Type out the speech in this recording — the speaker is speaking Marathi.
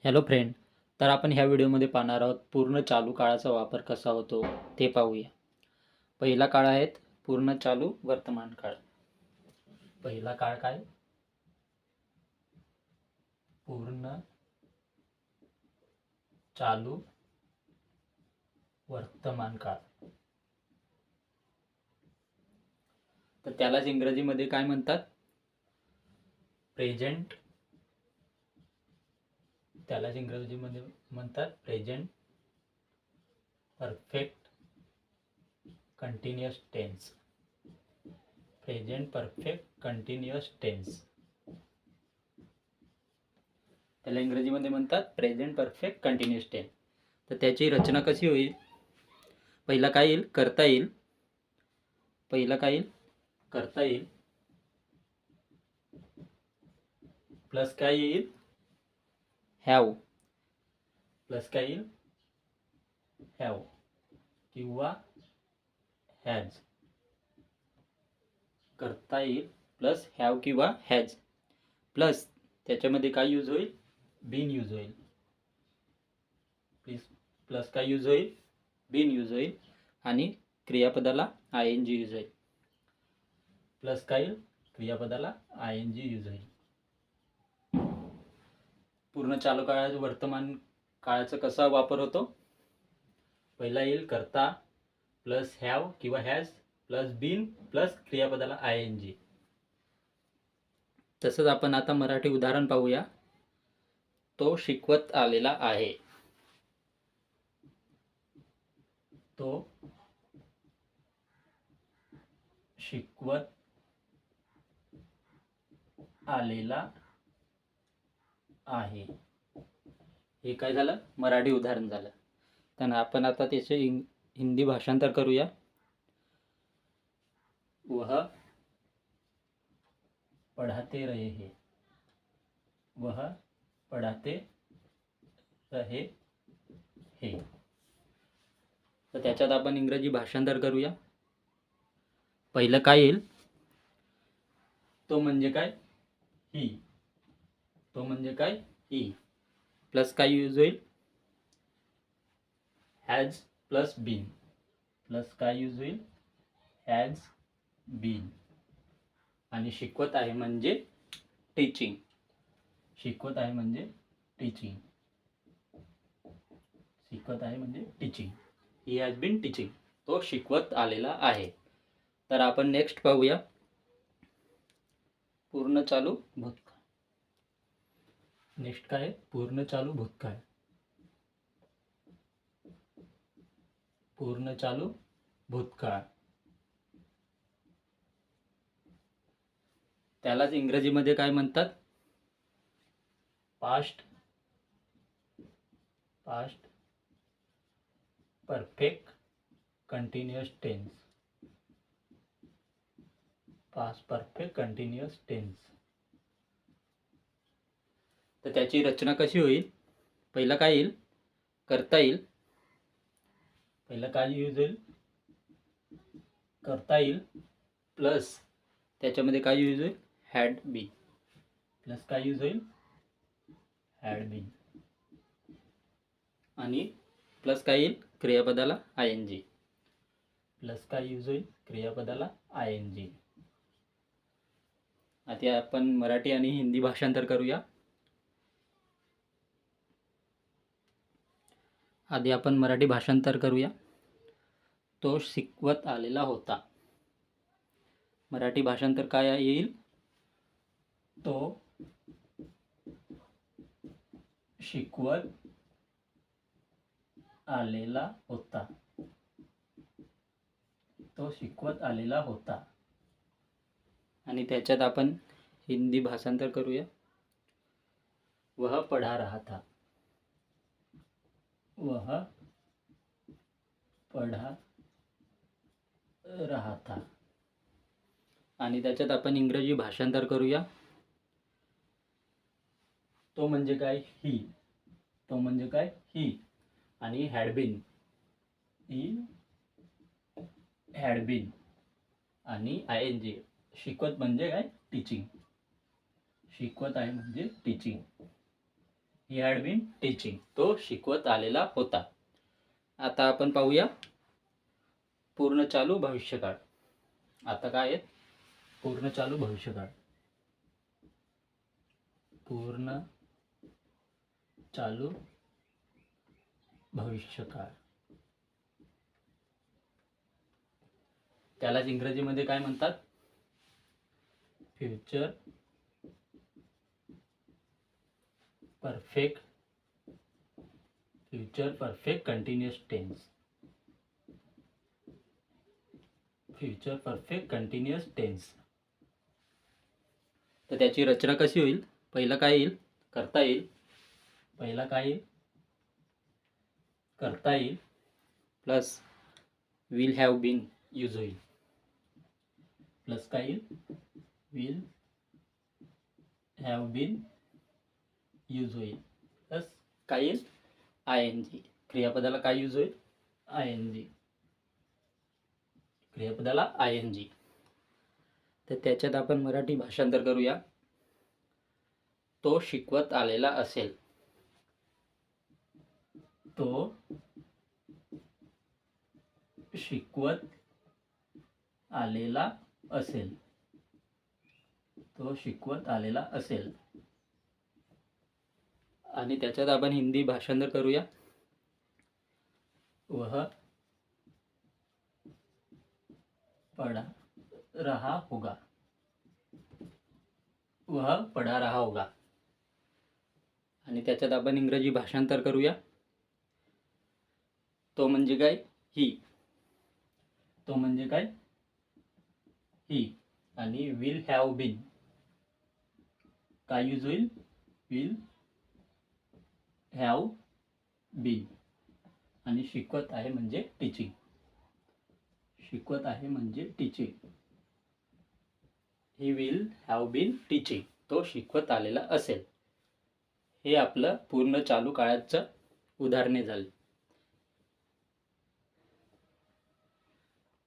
Hello friend. तर आपण ह्या व्हिडिओमध्ये पाहणार आहोत पूर्ण चालू काळाचा वापर कसा होतो ते पाहूया. पहिला काळ आहे पूर्ण चालू वर्तमान काळ. पहिला काळ काय? पूर्ण चालू वर्तमान काळ. तर त्यालाच इंग्रजीमध्ये काय म्हणतात? प्रेझेंट. त्यालाच इंग्रजीमध्ये म्हणतात present perfect continuous tense. Present perfect continuous tense. त्याला इंग्रजीमध्ये म्हणतात प्रेझेंट परफेक्ट कंटिन्युअस टेन्स. तर त्याची रचना कशी होईल? पहिला काय येईल? करता येईल. पहिला काय येईल? करता येईल. प्लस काय येईल? हॅव. प्लस काय येईल? हॅव किंवा हॅज. करता येईल प्लस हॅव किंवा हॅज. प्लस त्याच्यामध्ये काय यूज होईल? बीन यूज होईल. प्लस काय यूज होईल? बीन यूज होईल. आणि क्रियापदाला आय एन जी यूज होईल. प्लस काय येईल? क्रियापदाला आय एन जी यूज होईल. पूर्ण चालू काळाचा वर्तमान काळाचा कसा वापर होतो? पहिला येईल करता प्लस हॅव किंवा हॅज प्लस बीन प्लस क्रियापदाला आय एन जी. तसंच आपण आता मराठी उदाहरण पाहूया. तो शिकवत आलेला आहे. तो शिकवत आलेला आहे. हे काय झालं? मराठी उदाहरण झालं. त्यांना आपण आता त्याचे हिंदी भाषांतर करूया. वह पढ़ाते रहे हैं. वह पढ़ाते रहे हैं. तर त्याच्यात आपण इंग्रजी भाषांतर करूया. पहिलं काय येईल? तो म्हणजे काय? ही. तो म्हणजे काय? ही. प्लस काय यूज होईल? Has plus been. प्लस काय यूज होईल? Has been. आणि शिकवत आहे म्हणजे टीचिंग. शिकवत आहे म्हणजे टीचिंग. शिकवत आहे म्हणजे teaching. He has been teaching. तो शिकवत आलेला आहे. तर आपण नेक्स्ट पाहूया पूर्ण चालू भूतकाळ. नेक्स्ट काय? पूर्ण चालू भूतकाळ. पूर्ण चालू भूतकाळ. त्यालाच इंग्रजीमध्ये काय म्हणतात? Past perfect continuous tense. Past perfect continuous tense. तर त्याची रचना कशी होईल? पहिला काय येईल? करता येईल. पहिला काय यूज होईल? करता येईल. प्लस त्याच्यामध्ये काय यूज होईल? Had been. प्लस काय यूज होईल? Had been. आणि प्लस काय येईल? क्रियापदाला आय एन जी. प्लस काय यूज होईल? क्रियापदाला आय एन जी. आता आपण मराठी आणि हिंदी भाषांतर करूया. आधी आपण मराठी भाषांतर करूया. तो शिकवत आलेला होता. मराठी भाषांतर काय येईल? तो शिकवत आलेला होता. तो शिकवत आलेला होता. आणि त्याच्यात आपण हिंदी भाषांतर करूया. वह पढ़ा रहा था. वह पढ़ा रहा था. आणि त्याच्यात आपण इंग्रजी भाषांतर करूया. तो म्हणजे काय? ही. तो म्हणजे काय? ही. आणि had been. He had been. आणि आय एन जी. शिकवत म्हणजे काय? टीचिंग. शिकवत आहे म्हणजे teaching. He had been teaching. तो शिकवत आलेला होता. आता आपण पाहूया पूर्ण चालू भविष्यकाळ. आता काय आहे? पूर्ण चालू भविष्यकाळ. पूर्ण चालू भविष्यकाळ. त्यालाच इंग्रजीमध्ये काय म्हणतात? Future perfect continuous tense. Future perfect continuous tense. तर त्याची रचना कशी होईल? पहिला काय येईल? करता येईल. पहिला काय येईल? करता येईल plus will have been use होईल. प्लस काय येईल? विल हॅव बीन यूज होईल. प्लस काय येईल? ING. क्रियापदाला काय यूज होईल? ING. क्रियापदाला ING. तर त्याच्यात आपण मराठी भाषांतर करूया. तो शिकवत आलेला असेल. तो शिकवत आलेला असेल. तो शिकवत आलेला असेल. आणि त्याच्यात आपण हिंदी भाषांतर करूया. वह पढ़ा रहा होगा. वह पढ़ा रहा होगा. आणि त्याच्यात आपण इंग्रजी भाषांतर करूया. तो म्हणजे काय? ही. तो म्हणजे काय? ही. आणि विल हॅव बीन काय यूज होईल? Will have been. आणि शिकवत आहे म्हणजे टीचिंग. शिकवत आहे म्हणजे teaching. He will have been teaching. तो शिकवत आलेला असेल. हे आपलं पूर्ण चालू काळाचं उदाहरणे झाली.